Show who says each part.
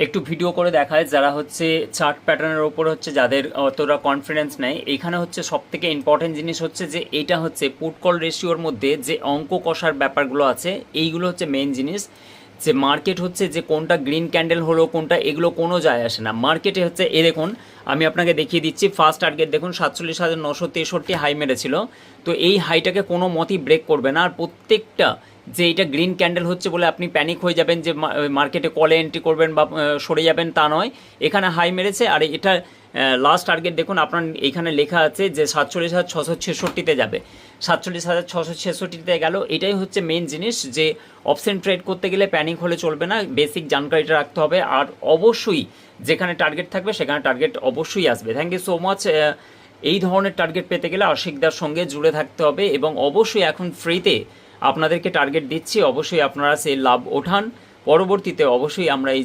Speaker 1: একটু ভিডিও করে দেখায় যারা হচ্ছে চার্ট প্যাটার্নের ওপর হচ্ছে যাদের অতটা কনফিডেন্স নেই। এইখানে হচ্ছে সব থেকে ইম্পর্টেন্ট জিনিস হচ্ছে যে এইটা হচ্ছে পুট কল রেশিওর মধ্যে যে অঙ্ক কষার ব্যাপারগুলো আছে, এইগুলো হচ্ছে মেন জিনিস। যে মার্কেট হচ্ছে যে কোনটা গ্রিন ক্যান্ডেল হলো কোনটা, এগুলো কোনো যায় আসে না। মার্কেটে হচ্ছে এ দেখুন, আমি আপনাকে দেখিয়ে দিচ্ছি। ফার্স্ট টার্গেট দেখুন 47,963 হাই মেরেছিল। তো এই হাইটাকে কোনো মতেই ব্রেক করবে না। আর প্রত্যেকটা যে এটা গ্রিন ক্যান্ডেল হচ্ছে বলে আপনি প্যানিক হয়ে যাবেন যে মার্কেটে কলে এন্ট্রি করবেন বা সরে যাবেন, তা নয়। এখানে হাই মেরেছে আর এটা লাস্ট টার্গেট দেখুন আপনার এখানে লেখা আছে যে 47,666-তে যাবে। 47,666-তে গেল। এটাই হচ্ছে মেন জিনিস যে অপশন ট্রেড করতে গেলে প্যানিক হলে চলবে না, বেসিক জানকারিটা রাখতে হবে। আর অবশ্যই যেখানে টার্গেট থাকবে সেখানে টার্গেট অবশ্যই আসবে। Thank you so much. এই ধরনের টার্গেট পেতে গেলে আশিকদার সঙ্গে জুড়ে থাকতে হবে এবং অবশ্যই এখন ফ্রিতে আপনাদেরকে টার্গেট দিচ্ছি, অবশ্যই আপনারা সেই লাভ ওঠান। পরবর্তীতে অবশ্যই আমরা এই